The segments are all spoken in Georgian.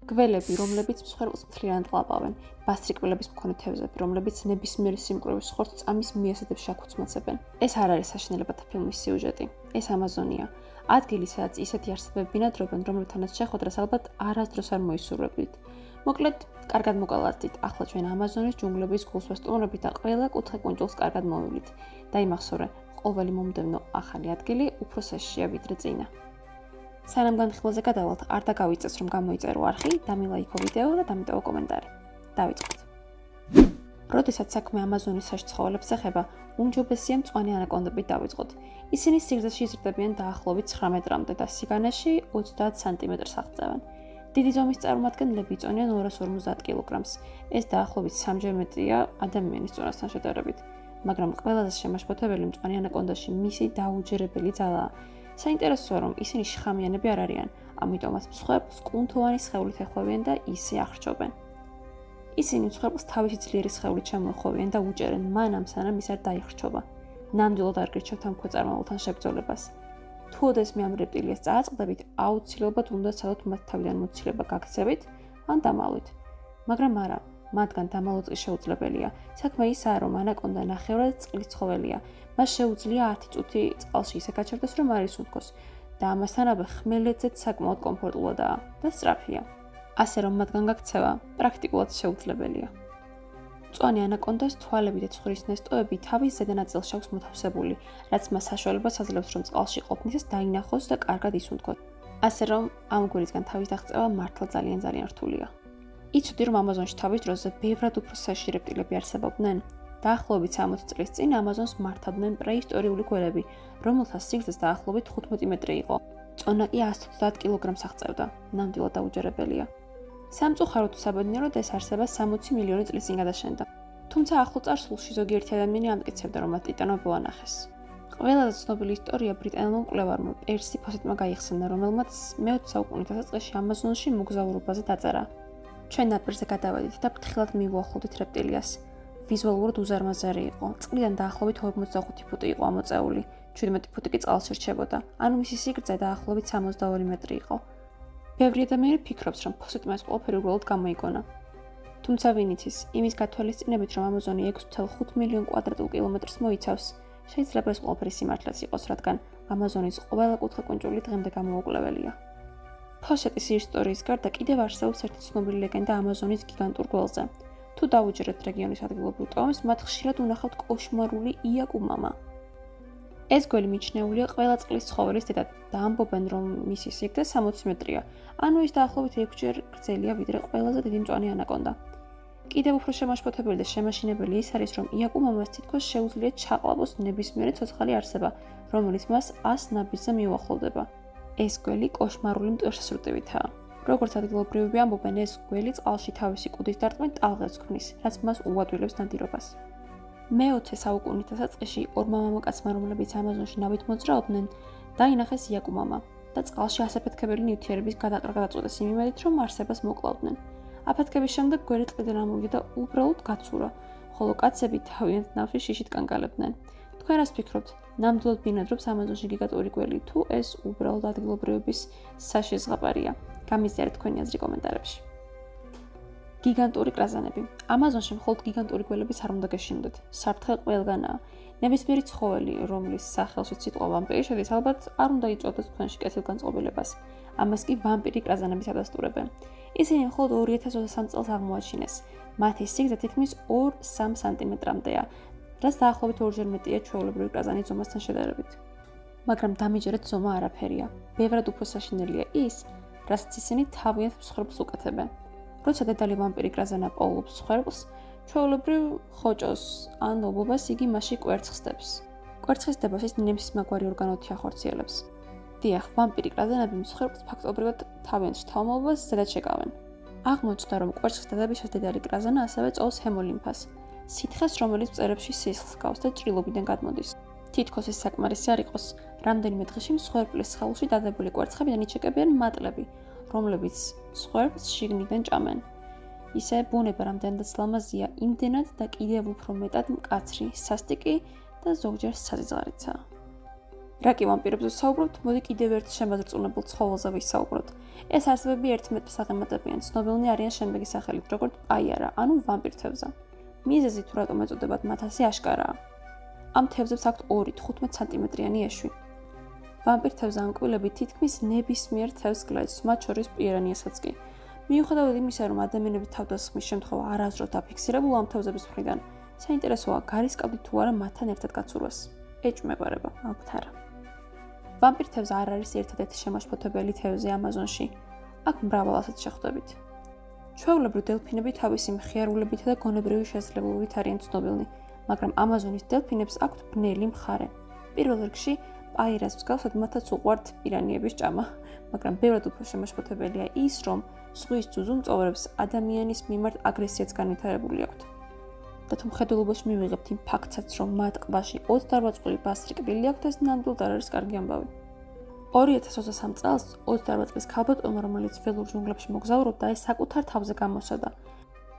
გველები, რომლებიც მსხვერპლს მთლიანად ყლაპავენ, ბასტრიკველების მქონე თევზები, რომლებიც ნებისმიერი სიმკვრივის ხორცს წამის მიასადებს შაქუცმაცებენ. ეს არ არის საშინელებათა ფილმის სიუჟეტი, ეს ამაზონია. ადგილი, სადაც ისეთი არსებები ბინადრობენ, რომლებთანაც შეხვედრას ალბათ არასდროს არ მოისურვებდით. მოკლედ, კარგად მოგალათდით, ახლა ჩვენ ამაზონის ჯუნგლების გულს ვესტუმრებით და ყველა კუთხე-კუნჭულს კარგად მოვივლით. დაიმახსოვრე, ყოველი მომდევნო ახალი ადგილი უფრო საშიშია ვიდრე წინა. სანამ განხილვაზე გადავალთ, არ დაგავიწყდეს, რომ გამოიწერო არხი, დამილაიქო ვიდეო და დამიტოვო კომენტარი. დავიწყოთ. როდესაც საქმე ამაზონის საშ ცხოველებს ეხება, უმჯობესია მწვანე ანაკონდებით დავიწყოთ. ისინი სიგრძეში იზრდებიან დაახლოებით 9 მეტრამდე და სიგანეში 30 სანტიმეტრს აღწევენ. დიდი ზომის წარმომადგენლები იწონიან 250 კილოგრამს. ეს დაახლოებით 3-ჯერ მეტია ადამიანის წონასთან შედარებით. მაგრამ ყველაზე შემაშფოთებელი მწვანე ანაკონდაში მისი დაუჯერებელი ძალაა. საინტერესოა, რომ ისინი შხამიანები არ არიან, ამიტომაც მსხვერპლს კუნთოვანი სხეულით ეხვევიან და ისე ახრჩობენ. ისინი მსხვერპლს თავისი ძლიერი სხეულით შემოეხვევიან და უჭერენ მანამ, სანამ ის არ დაიხრჩობა. ნამდვილად არ გირჩევთ ამ ქვეწარმავალთან შებრძოლებას. თუ ოდესმე ამ რეპტილიას წააწყდებით, აუცილებლად უნდა ცადოთ მათ თავიდან მოცილება გაქცევით ან დამალვით. მაგრამ არა, მათგან დამალვაც შეუძლებელია. საქმე ისაა, რომ ანაკონდა ნახევრად წყლის ცხოველია. მას შეუძლია 10 წუთი წყალში ისე გაჩერდეს, რომ არ ისუნთქოს და ამასთანავე ხმელეთზეც საკმაოდ კომფორტულადაა და სწრაფია. ასე რომ მათგან გაქცევა პრაქტიკულად შეუძლებელია. მწვანე ანაკონდას თვალები და ცხურის ნესტოები თავის ზედა ნაწილში აქვს მოთავსებული, რაც მას საშუალებას აძლევს, რომ წყალში ყოფნისას დაინახოს და კარგად ისუნთქოს. ასე რომ ამ გვერდისგან თავის აღწევა მართლა ძალიან რთულია. იცოდი, რომ ამაზონში თავის დროზე ბევრად უფრო საშიში რეპტილები არსებობდნენ. დაახლოებით 60 წლის წინ ამაზონს მართავდნენ პრეისტორიული გველები, რომელთა სიგრძეც დაახლოებით 15 მეტრი იყო. წონა კი 130 კილოგრამს აღწევდა. ნამდვილად დაუჯერებელია. სამწუხაროდ საბედნიეროდ ეს არსება 60 მილიონი წლის წინ გადაშენდა. თუმცა ახლო წარსულში ზოგიერთი ადამიანი ამტკიცებდა, რომ მათ ტიტანობა მოანახეს. ყველაზე ცნობილი ისტორია ბრიტანელმა მკვლევარმა პერსი ფოსეტმა გაიხსენა, რომელმაც მე-20 საუკუნის დასაწყისში ამაზონში მოგზაურობაზე დაწერა. ჩვენ ნაპირზე გადავედით და ფრთხილად მივუახლოვდით რეპტილიას. ვიზუალურად უზარმაზარი იყო. წყლიდან დაახლოებით 45 ფუტი იყო ამოწეული, 17 ფუტი კი წყალში რჩებოდა. ანუ მისი სიგრძე დაახლოებით 62 მეტრი იყო. ბევრი ადამიანი ფიქრობს, რომ ფოსეტმა ეს ყველაფერი უბრალოდ გამოიგონა. თუმცა ვინ იცის, იმის გათვალისწინებით, რომ ამაზონი 6.5 მილიონ კვადრატულ კილომეტრს მოიცავს, შეიძლება ეს ყველაფერი სიმართლეც იყოს, რადგან ამაზონის ყველა კუთხე-კუნჭული დღემდე გამოუკვლეველია. ფოსეტის ისტორიის გარდა კიდევ არსებობს ერთი ცნობილი ლეგენდა ამაზონის გიგანტურ გველზე. თუ დაუჯერებთ რეგიონის ადგილობრივ ტომს, მათ ხშირად უნახავთ კოშმარული იაკუმამა. ეს გველი მიჩნეულია ყველა წყლის ცხოველის დედად და ამბობენ, რომ მისი სიგრძე 60 მეტრია. ანუ ის დაახლოებით 6-ჯერ გრძელია ვიდრე ყველაზე დიდი მწვანე ანაკონდა. კიდევ უფრო შემაშფოთებელი და შემაშინებელი ის არის, რომ იაკუმამას თითქოს შეუძლია ჩაყლაპოს ნებისმიერი ცოცხალი არსება, რომელიც მას 100 ნაბიჯზე მიუახლოვდება. ეს გველი კოშმარული მტვერშესრუტივითაა. როგორც ადგილობრივები ამბობენ, ეს გველი წყალში თავისი კუდის დარტყმით ტალღებს ქმნის, რაც მას უადვილებს ნადირობას. მე-20 საუკუნის დასაწყისში ორმა მამაკაცმა, რომლებიც ამაზონში ნავით მოძრაობდნენ, დაინახეს იაკუმამა და წყალში ასაფეთქებელი ნივთიერების გადაყრა გადაწყვეტეს იმ იმედით, რომ არსებას მოკლავდნენ. აფეთქების შემდეგ გველი წყლიდან ამოვიდა და უბრალოდ გაცურა, ხოლო კაცები თავიანთ ნავში შიშით კანკალებდნენ. თქვენ რას ფიქრობთ? ნამდვილად ბინადრობს ამაზონში გიგანტური გველი თუ ეს უბრალოდ ადგილობრივების საშიშ ზღაპარია? გამიზიარეთ თქვენი აზრი კომენტარებში. გიგანტური კრაზანები. ამაზონში მხოლოდ გიგანტური გველების არ უნდა გეშინოდეთ. საფრთხე ყველგანაა. ნებისმიერი ცხოველი, რომლის სახელშიც სიტყვა ვამპირი შედის, ალბათ არ უნდა იწვევდეს თქვენში კეთილგანწყობილებას. ამას კი ვამპირი კრაზანები ადასტურებენ. ისინი მხოლოდ 2023 წელს აღმოაჩინეს. მათი სიგრძე თითქმის 2-3 სანტიმეტრამდეა, რაც დაახლოებით 2-ჯერ მეტია ჩვეულებრივი კრაზანის ზომასთან შედარებით. მაგრამ დამიჯერეთ ზომა არაფერია. ბევრად უფრო საშინელია ის, რასაც ისინი თავიანთ მსხვერპლს უკეთებენ. როცა დედალი ვამპირი კრაზანა პოულობს მსხვერპლს, ჩვეულებრივ ხოჭოს ან ობობას იგი მასში კვერცხს. კვერცხისდებას ის ნებისმიერი ორგანოთი ახორციელებს. დიახ, ვამპირი კრაზანები მსხვერპლს ფაქტობრივად თავიანთ შთამომავლობას ზედად შეკავენ. აღმოჩნდა, რომ კვერცხის დადებისას დედალი კრაზანა ასევე წოვს ჰემოლიმფას, სითხეს, რომელიც მწერებში სისხლს ჰგავს და ჭრილობიდან გადმოდის. თითქოს ეს საკმარისი არ იყოს, რამდენიმე დღეში მსხვერპლის სხეულში დადებული კვერცხებიდან იჩეკებიან მატლები, რომლებიც მსხვერპლს შიგნიდან ჭამენ. ისე ბუნება რამდენადაც ლამაზია, იმდენად და კიდევ უფრო მეტად მკაცრი, სასტიკი და ზოგჯერ საზღვარიცაა. რა კი ვამპირებზე საუბრობთ, მოდი კიდევ ერთ შემაძრწუნებულ ცხოველზე ვისაუბროთ. ეს არსებები ერთმეტს აღემატებიან, ცნობილნი არიან შემდეგი სახელით, როგორც პაიარა, ანუ ვამპირ თევზა. მიზეზი თუ რატომ ეწოდებათ მათ ასე აშკარაა. ამ თევზებს აქვთ 2-15 სანტიმეტრიანი ეშვი. ვამპირ თევზა ამკბილები თითქმის ნებისმიერ თევზს გლეძს, მათ შორის პირანიასაც კი. მიუხედავად იმისა, რომ ადამიანები თავდასხმის შემთხვევა არასდროს დაფიქსირებულა ამ თევზების მხრიდან, საინტერესოა გარისკავდით თუ არა მათთან ერთად გაცურვას. ეჭვმეპარება, ალბათ არა. ვამპირ თევზა არ არის ერთადერთი შემაშფოთებელი თევზი ამაზონში. აქ მრავალ ასეთ შეხვდებით. ჩვეულებრივ დელფინები თავისი მხიარულებით და გონებრივი შესაძლებლობით არიან ცნობილნი, მაგრამ ამაზონის დელფინებს აქვთ ბნელი მხარე. პირველ რიგში პაირას მსგავსად მათაც უყვართ პირანიების ჭამა, მაგრამ ბევრად უფრო შემაშფოთებელია ის, რომ ზღვის ძუძუმწოვრებს ადამიანის მიმართ აგრესიაც განვითარებული აქვთ. და თუ მხედველობაში მივიღებთ იმ ფაქტსაც, რომ მათ ყბაში 28 წყვილი ბასრი კბილი აქვთ, ეს ნამდვილად არ არის კარგი ამბავი. 2023 წელს 28 წლის ქალბატონმა, რომელიც ველურ ჯუნგლებში მოგზაურობდა, ეს საკუთარ თავზე გამოსადა.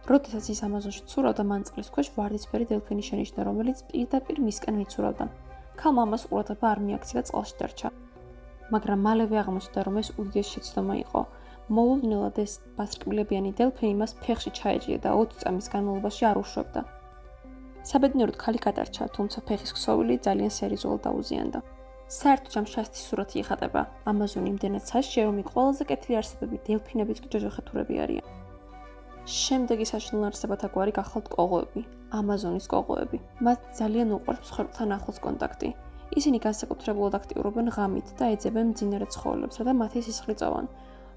როდესაც ის ამაზონში ცურავდა, მან წყლის ქვეშ ვარდისფერი დელფინი შენიშნა, რომელიც პირდაპირ მისკენ მიცურავდა. ქალმა ამას ყურადღება არ მიაქცია და წყალში დარჩა. მაგრამ მალევე აღმოჩნდა, რომ ეს უდიდესი შეცდომა იყო. მოულოდნელად ეს ბასრკბილებიანი დელფინი მას ფეხში ჩაეჯია და 20 წამის განმავლობაში არ უშვებდა. საბედნიეროდ ქალი გადარჩა, თუმცა ფეხის ქსოვილი ძალიან სერიოზულად დაუზიანდა. საერთო ჯამშასტის სურათი იხატება. ამაზონი იმდენად საშიშია, რომ იქ ყველაზე კეთილი არსებები დელფინებიც კი ჯოჯოხეთურები არიან. შემდეგი საშინელ არსებათა გვარი გახლავთ კოღოები, ამაზონის კოღოები. მათ ძალიან უყვართ მსხვერპლთან ახლოს კონტაქტი. ისინი განსაკუთრებულად აქტიურობენ ღამით და ეძებენ მძინარე ცხოველებს, რათა მათი სისხლი წოვან.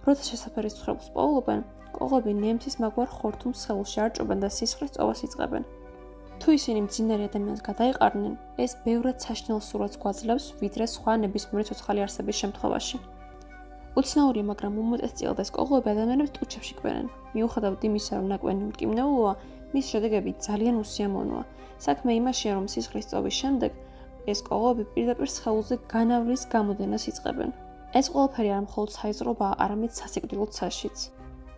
როცა შესაფერის ცხრილს პოულობენ, კოღოები ნემთის მაგვარ ხორთუმს სხეულში არჭობენ და სისხლის წოვას იწყებენ. თუ ისინი მძინარე ადამიანს გადაეყარნენ, ეს ბევრად საშინელ სურათს გვაძლევს, ვიდრე სხვა ნებისმიერი ცოცხალი არსების შემთხვევაში. უცნაურია, მაგრამ უმეტესწილად ეს კოღოები ადამიანებს ტუჩებში კვენენ. მიუხედავად იმისა, რომ ნაკვენი მტკივნეულოა, მის შედეგები ძალიან უსიამოვნოა. საქმე იმაშია, რომ სისხლის წოვის შემდეგ ეს კოღოები პირდაპირ სხეულზე განავლის გამოდენას იწყებენ. ეს ყველაფერი არ მხოლოდ საიზრობაა, არამედ სასიკვდილოდ საშიც.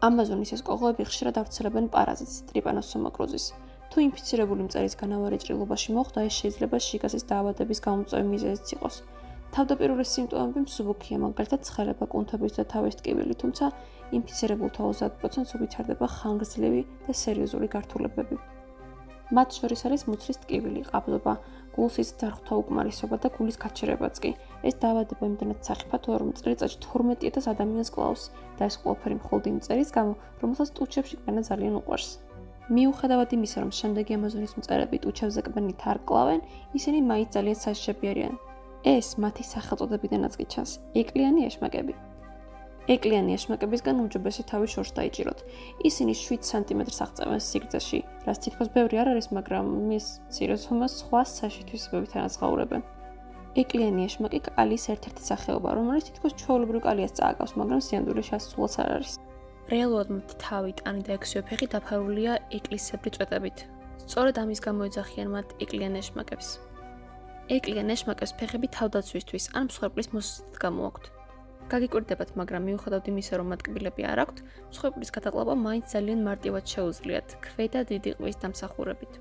ამაზონის ეს კოღოები ხშირად ავრცელებენ პარაზიტს, ტრიპანოსომაკროზის. თუ ინფიცირებული მწერის განავარი ჭრილობაში მოხვდა, ეს შეიძლება შიგასის დაავადების გამომწვევი მიზეზიც იყოს. თავდაპირველი სიმპტომები მსუბუქია, მაგალითად ცხელება, კუნთების და თავის ტკივილი, თუმცა ინფიცირებულთა 30%-ს უვითარდება ხანგრძლივი და სერიოზული გართულებები. მათ შორის არის მუცლის ტკივილი, ყაბზობა, გულსის ძარღვთა უკმარისობა და გულის გაჩერებაც კი. ეს დაავადება იმდენად სახიფათოა, რომ წელიწადში 12,000 ადამიანს კლავს და ეს ყველაფერი მხოლოდ იმ მწერის გამო, რომელსაც ტუჩებში კვენა ძალიან უყვარს. მიუხედავად იმისა, რომ შემდეგი ამაზონის მწერები ტუჩებზე კვენით არ კლავენ, ისინი მაინც ძალიან საშიშები არიან. ეს მათი სახელწოდებიდანაც კი ჩანს. ეკლიანი ეშმაკები. ეკლიანი ეშმაკებისგან უმჯობესი თავის შორს დაიჭიროთ. ისინი 7 სანტიმეტრს აღწევენ სიგრძეში, რაც თითქოს ბევრი არ არის, მაგრამ მის მცირე ზომას სხვა საშითვისებებით ანაზღაურებენ. ეკლიანი ეშმაკი კალის ერთ-ერთი სახეობა, რომელიც თითქოს ჩვეულებრივ კალიას წააგავს, მაგრამ სიანდვილეში ასწულაც არ არის. რეალურად მათი თავი, ტანი და ექვსივე ფეხი დაფარულია ეკლისებრი წვეტებით. სწორედ ამის გამო ეძახიან მათ ეკლიან ეშმაკებს. ეკლიან ეშმაკებს ფეხები თავდაცვისთვის ან მსხვერპლის მოსაზრად გამოაქვთ. გაგიკვირდებათ, მაგრამ მიუხედავად იმისა, რომ მათ კბილები არ აქვთ, მსხვერპლის გადაყლაპა მაინც ძალიან მარტივად შეუძლიათ, ქვედა დიდი ყბის დამსახურებით.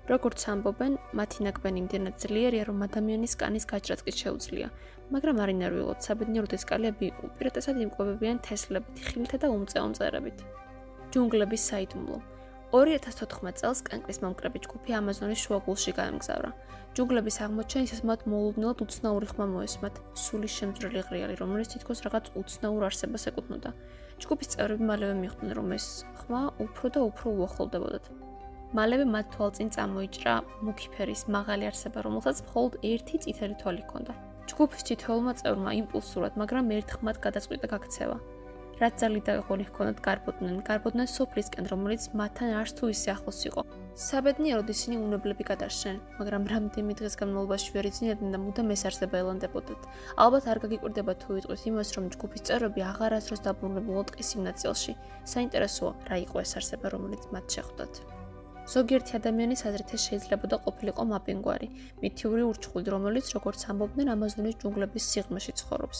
როგორც ამბობენ, მათი ნაკბენი იმდენად ძლიერია, რომ ადამიანის კანის გაჭრაც კი შეუძლია, მაგრამ არ ინერვიულოთ, საბედნიეროდ ეს კალები უპირატესად იმკვებებიან თესლებით, ხილითა და უმწეო მწერებით. ჯუნგლების საიდუმლო. 2014 წელს კანკრის მომკრები ჯგუფი ამაზონის შუაგულში გაემგზავრა. ჯუნგლების აღმოჩენისას მათ მოულოდნელად უცნაური ხმა მოესმათ, სულის შემძვრელი ღრიალი, რომელიც თითქოს რაღაც უცნაურ არსებას ეკუთვნოდა. ჯგუფის წევრები მალევე მიხვდნენ, რომ ეს ხმა უფრო და უფრო უახლოვდებოდათ. მალევე მათ თვალწინ წამოიჭრა მუქი ფერის მაღალი არსება, რომელსაც მხოლოდ ერთი წითელი თვალი ჰქონდა. ჯგუფის თითოეულმა წევრმა იმპულსურად, მაგრამ ერთხმად გადაწყვიტა გაქცევა. რაც ძალით და ღოლი ჰქონდათ გარბოდნენ სოფლისკენ, რომელიც მათთან არც თუ ისე ახლოს იყო. საბედნიეროდ ისინი უნებლები გადარჩნენ, მაგრამ რამდენიმე დღის განმავლობაში ვერ იძინებდნენ და მუდამ ეს არსება ელანდებოდათ. ალბათ არ გაგიკვირდება თუ ვიტყვით იმას, რომ ჯგუფის წევრები აღარასდროს დაბრუნებულან ტყის იმ ნაწილში. საინტერესოა, რა იყო ეს არსება, რომელიც მათ შეხვდათ. ზოგიერთი ადამიანის აზრით ეს შეიძლებოდა ყოფილიყო მაპინგვარი, მითიური ურჩხული, რომელიც, როგორც ამბობდნენ, ამაზონის ჯუნგლების სიღრმეში ცხოვრობს.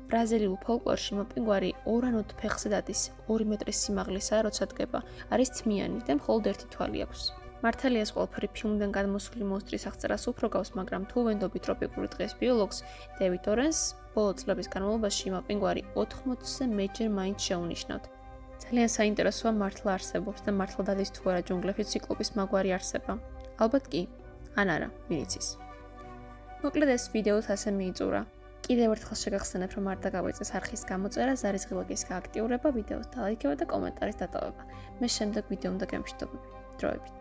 ბრაზილიულ ფოლკლორში მოპინგვარი 2 ან 4 ფეხზე დადის, 2 მეტრის სიმაღლისაა, როცა დგება, არის თმიანი და მხოლოდ ერთი თვალი აქვს. მართალია ეს ყველაფერი ფილმიდან გადმოსული მონსტრის აღწერას უფრო გავს, მაგრამ თუ ვენდობთ ტროპიკული ტყის ბიოლოგს, დევიდ ორენს, ბოლო წლების განმავლობაში იმაპინგვარი 80-ზე მეტჯერ მაინც შეუნიშნავთ. ძალიან საინტერესოა მართლა არსებობს და მართლა დადის თუ არა ჯუნგლებში ციკლოპის მაგვარი არსება. ალბათ კი, ან არა, ვინ იცის. მოკლედ ეს ვიდეოც ასე მიიწურა. კიდევ ერთხელ შეგახსენებ, რომ არ დაგავიწყდეს არხის გამოწერა, ზარის ღილაკის გააქტიურება, ვიდეოს დალაიქება და კომენტარის დატოვება. მე შემდეგ ვიდეომდე გემშვიდობები. დროებით.